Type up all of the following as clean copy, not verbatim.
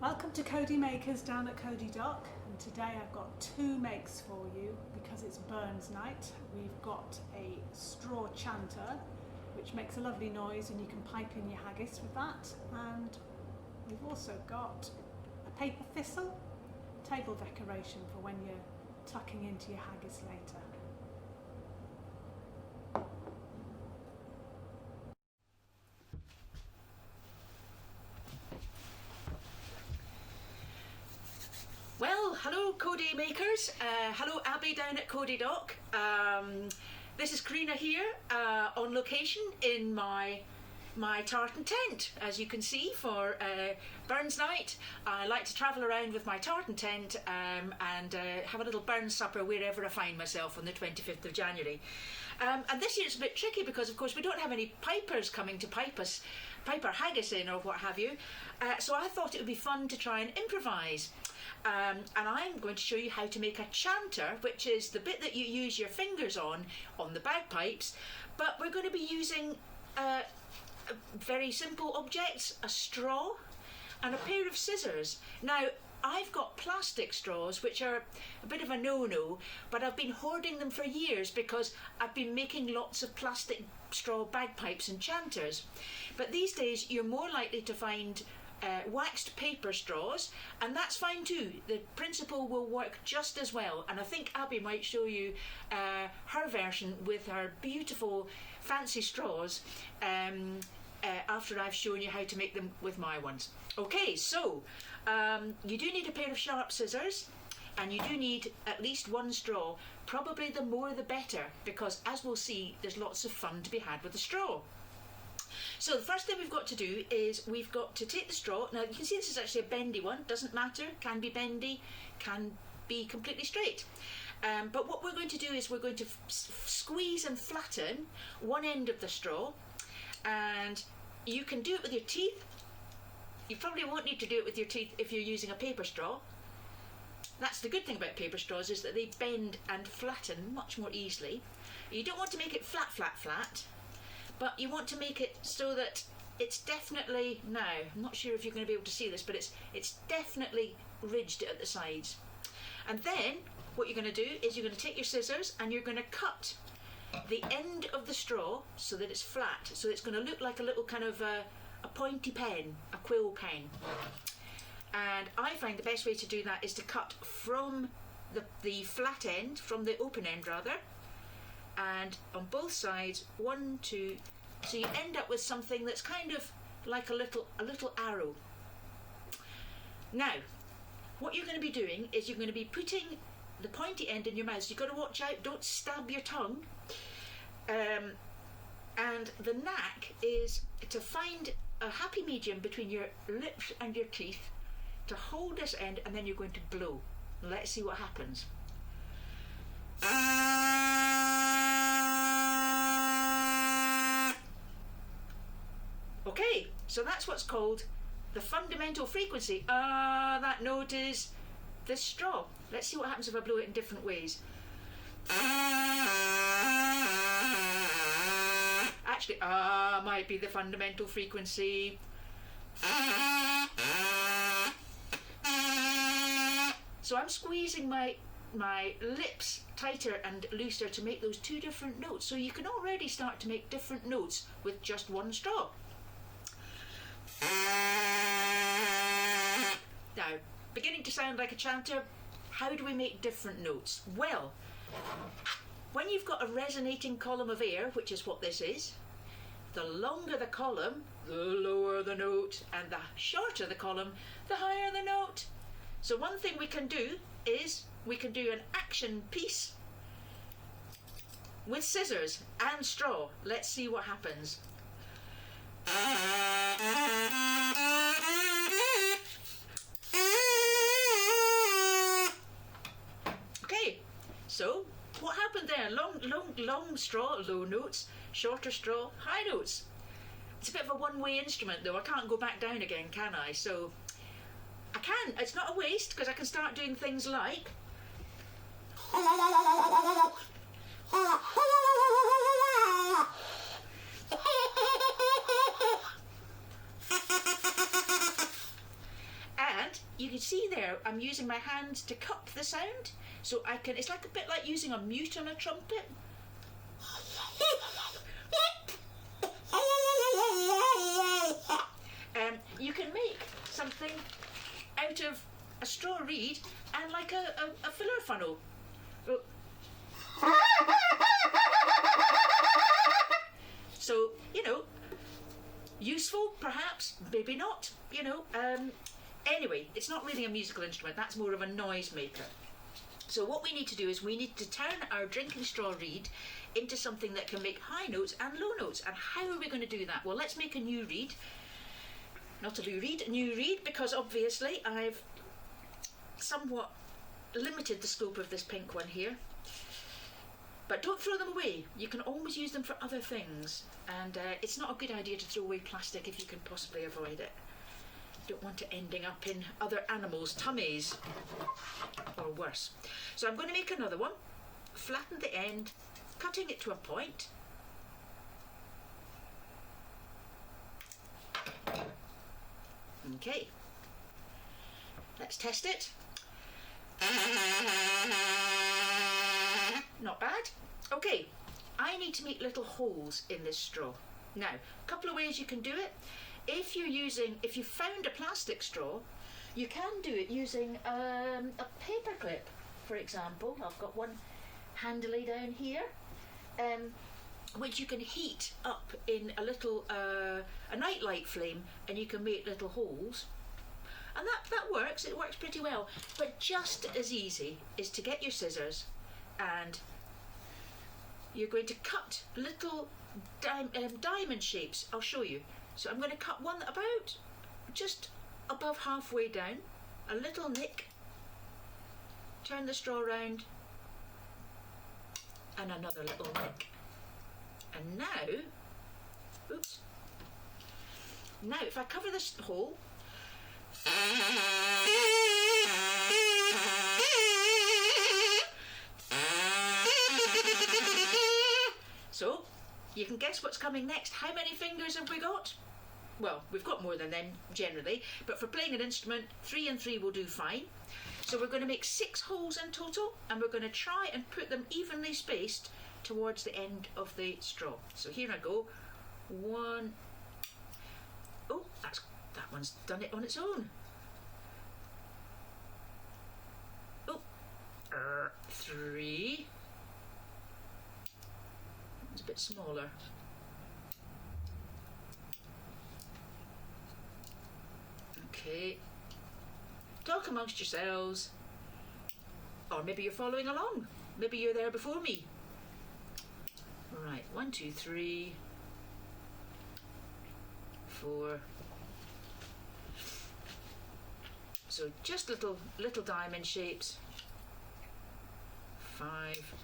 Welcome to Cody Makers down at Cody Dock, and today I've got two makes for you because it's Burns night. We've got a straw chanter which makes a lovely noise and you can pipe in your haggis with that, and we've also got a paper thistle table decoration for when you're tucking into your haggis later. Well, hello Cody Makers, hello Abby down at Cody Dock. This is Karina here on location in my tartan tent. As you can see, for Burns night, I like to travel around with my tartan tent and have a little Burns supper wherever I find myself on the 25th of January. And this year it's a bit tricky because of course we don't have any pipers coming to pipe our haggis in or what have you, so I thought it would be fun to try and improvise. And I'm going to show you how to make a chanter, which is the bit that you use your fingers on the bagpipes, but we're going to be using very simple objects: a straw and a pair of scissors. Now, I've got plastic straws, which are a bit of a no-no, but I've been hoarding them for years because I've been making lots of plastic straw bagpipes and chanters. But these days you're more likely to find waxed paper straws, and that's fine too. The principle will work just as well, and I think Abby might show you her version with her beautiful fancy straws after I've shown you how to make them with my ones. Okay, so you do need a pair of sharp scissors, and you do need at least one straw. Probably the more the better, because as we'll see, there's lots of fun to be had with the straw. So the first thing we've got to do is we've got to take the straw. Now you can see this is actually a bendy one, doesn't matter, can be bendy, can be completely straight. But what we're going to do is we're going to squeeze and flatten one end of the straw, and you can do it with your teeth. You probably won't need to do it with your teeth if you're using a paper straw. That's the good thing about paper straws, is that they bend and flatten much more easily. You don't want to make it flat, flat, flat, but you want to make it so that it's definitely, now, I'm not sure if you're going to be able to see this, but it's definitely ridged at the sides. And then what you're going to do is you're going to take your scissors and you're going to cut the end of the straw so that it's flat, so it's going to look like a little kind of a pointy pen, a quill pen. And I find the best way to do that is to cut from the flat end, from the open end rather, and on both sides, 1, 2, so you end up with something that's kind of like a little arrow. Now, what you're going to be doing is you're going to be putting the pointy end in your mouth. So you've got to watch out, don't stab your tongue. And the knack is to find a happy medium between your lips and your teeth to hold this end, and then you're going to blow. Let's see what happens. Okay, so that's what's called the fundamental frequency. That note is this straw. Let's see what happens if I blow it in different ways. Actually, might be the fundamental frequency. So I'm squeezing my lips tighter and looser to make those two different notes. So you can already start to make different notes with just one straw. Now, beginning to sound like a chanter. How do we make different notes? Well, when you've got a resonating column of air, which is what this is, the longer the column, the lower the note, and the shorter the column, the higher the note. So one thing we can do is we can do an action piece with scissors and straw. Let's see what happens. Okay, so what happened there? Long straw, low notes, shorter straw, high notes. It's a bit of a one-way instrument though. I can't go back down again, can I? So I can. It's not a waste, because I can start doing things like and can see there, I'm using my hand to cup the sound, so I can. It's like a bit like using a mute on a trumpet. You can make something out of a straw reed and like a filler funnel. So, you know, useful perhaps, maybe not, you know. Anyway, it's not really a musical instrument, that's more of a noise maker. So what we need to do is we need to turn our drinking straw reed into something that can make high notes and low notes. And how are we going to do that? Well, let's make a new reed. Not a new reed, because obviously I've somewhat limited the scope of this pink one here. But don't throw them away. You can always use them for other things. And it's not a good idea to throw away plastic if you can possibly avoid it. Don't want it ending up in other animals' tummies or worse. So I'm going to make another one, flatten the end, cutting it to a point. Okay, let's test it. Not bad. Okay, I need to make little holes in this straw. Now, a couple of ways you can do it. If you found a plastic straw, you can do it using a paper clip, for example. I've got one handily down here, which you can heat up in a little a nightlight flame, and you can make little holes. And that works. It works pretty well. But just as easy is to get your scissors, and you're going to cut little diamond shapes. I'll show you. So I'm going to cut one about just above halfway down, a little nick, turn the straw round, and another little nick. And now, oops, now if I cover this hole, so you can guess what's coming next. How many fingers have we got? Well, we've got more than them generally, but for playing an instrument, 3 and 3 will do fine. So we're going to make 6 holes in total, and we're going to try and put them evenly spaced towards the end of the straw. So here I go. 1. Oh, that one's done it on its own. Oh, 3. It's a bit smaller. Okay. Talk amongst yourselves. Or maybe you're following along. Maybe you're there before me. Right, 1, 2, 3, 4. So just little diamond shapes. 5.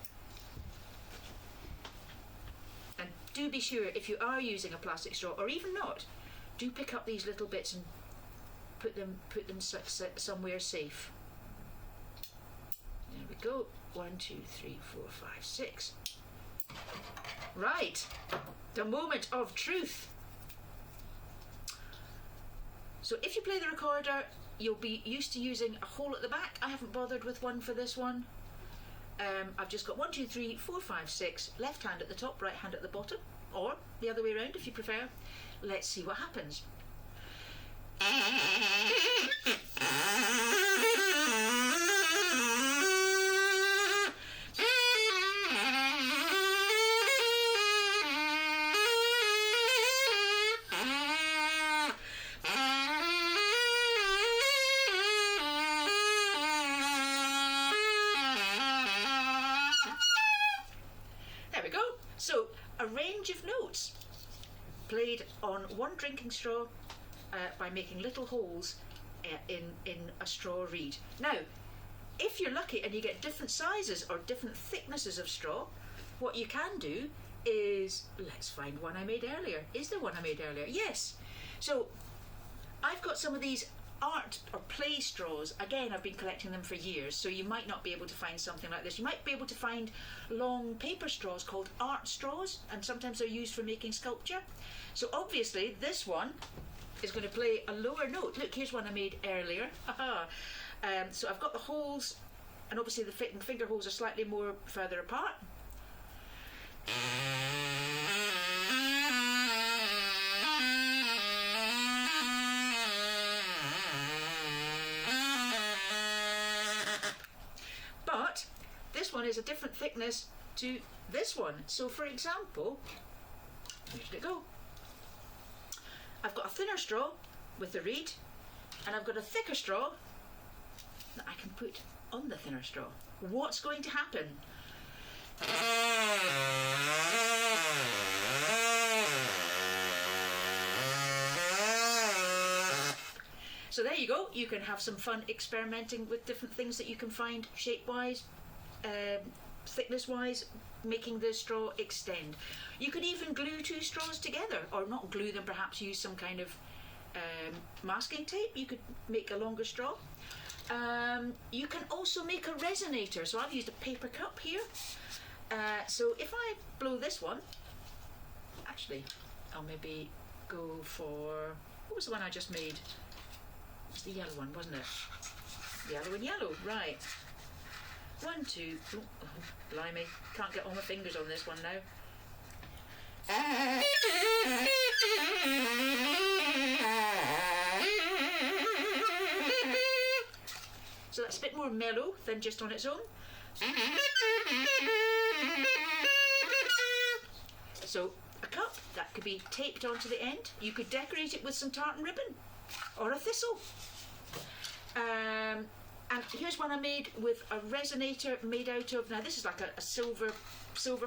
And do be sure, if you are using a plastic straw, or even not, do pick up these little bits and put them somewhere safe. There we go. 1, 2, 3, 4, 5, 6. Right, the moment of truth. So if you play the recorder, you'll be used to using a hole at the back. I haven't bothered with one for this one. I've just got 1, 2, 3, 4, 5, 6. Left hand at the top, right hand at the bottom, or the other way around if you prefer. Let's see what happens. There we go. So, a range of notes played on one drinking straw by making little holes in a straw reed. Now, if you're lucky and you get different sizes or different thicknesses of straw, what you can do is, let's find one I made earlier. Is there one I made earlier? Yes. So, I've got some of these art or play straws. Again, I've been collecting them for years, so you might not be able to find something like this. You might be able to find long paper straws called art straws, and sometimes they're used for making sculpture. So obviously this one is going to play a lower note. Look, here's one I made earlier. So I've got the holes, and obviously the finger holes are slightly more further apart. But this one is a different thickness to this one. So for example, where did it go? I've got a thinner straw with the reed, and I've got a thicker straw that I can put on the thinner straw. What's going to happen? So there you go. You can have some fun experimenting with different things that you can find shape-wise, thickness-wise, making the straw extend. You could even glue two straws together, or not glue them, perhaps use some kind of masking tape. You could make a longer straw. You can also make a resonator. So I've used a paper cup here. So if I blow this one, actually, I'll maybe go for, what was the one I just made? It was the yellow one, wasn't it? Yellow and yellow, right. 1, 2, oh, blimey, can't get all my fingers on this one now. So that's a bit more mellow than just on its own. So a cup, that could be taped onto the end. You could decorate it with some tartan ribbon or a thistle. And here's one I made with a resonator made out of, now this is like a silver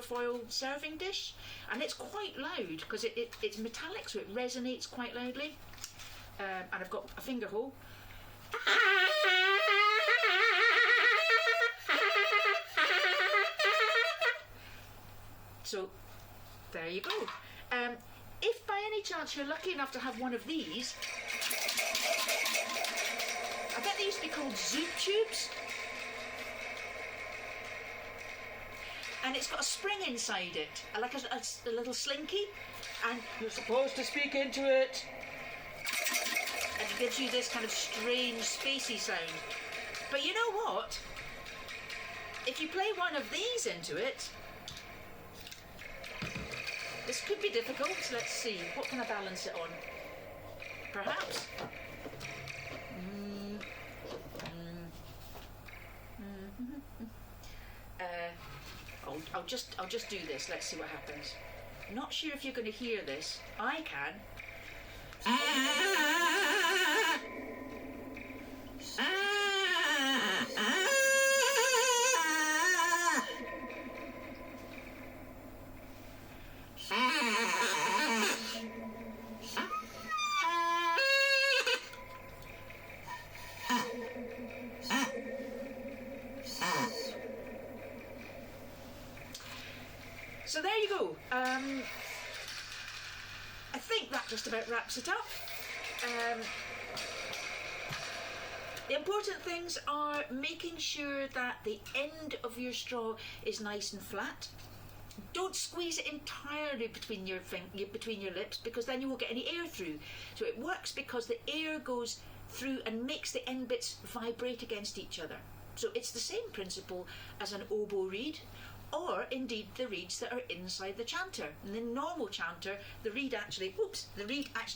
foil serving dish, and it's quite loud because it's metallic, so it resonates quite loudly. And I've got a finger hole. So there you go. If by any chance you're lucky enough to have one of these, I bet they used to be called zoot tubes. And it's got a spring inside it, like a little slinky, and you're supposed to speak into it. And it gives you this kind of strange, spacey sound. But you know what? If you play one of these into it, this could be difficult. Let's see. What can I balance it on? Perhaps. I'll just do this. Let's see what happens. Not sure if you're going to hear this. I can. So there you go. I think that just about wraps it up. The important things are making sure that the end of your straw is nice and flat. Don't squeeze it entirely between your lips, because then you won't get any air through. So it works because the air goes through and makes the end bits vibrate against each other. So it's the same principle as an oboe reed, or indeed the reeds that are inside the chanter. In the normal chanter, the reed actually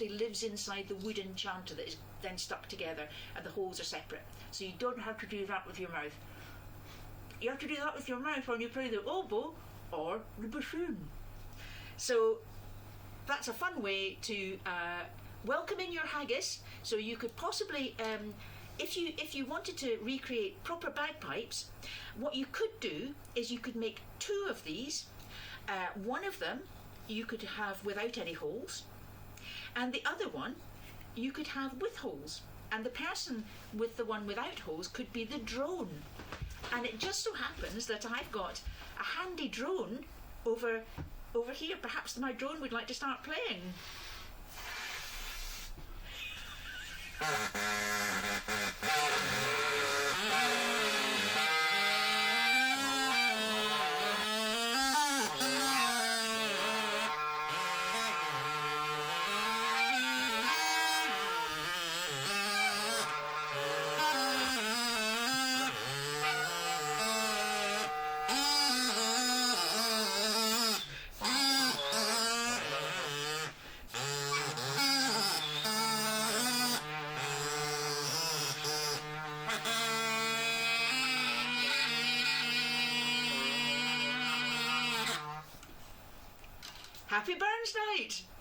lives inside the wooden chanter that is then stuck together, and the holes are separate. So you don't have to do that with your mouth. You have to do that with your mouth when you play the oboe or the bassoon. So that's a fun way to welcome in your haggis. So you could possibly, if you wanted to recreate proper bagpipes, what you could do is you could make two of these. One of them you could have without any holes, and the other one you could have with holes. And the person with the one without holes could be the drone. And it just so happens that I've got a handy drone over here. Perhaps my drone would like to start playing. Happy Burns Night!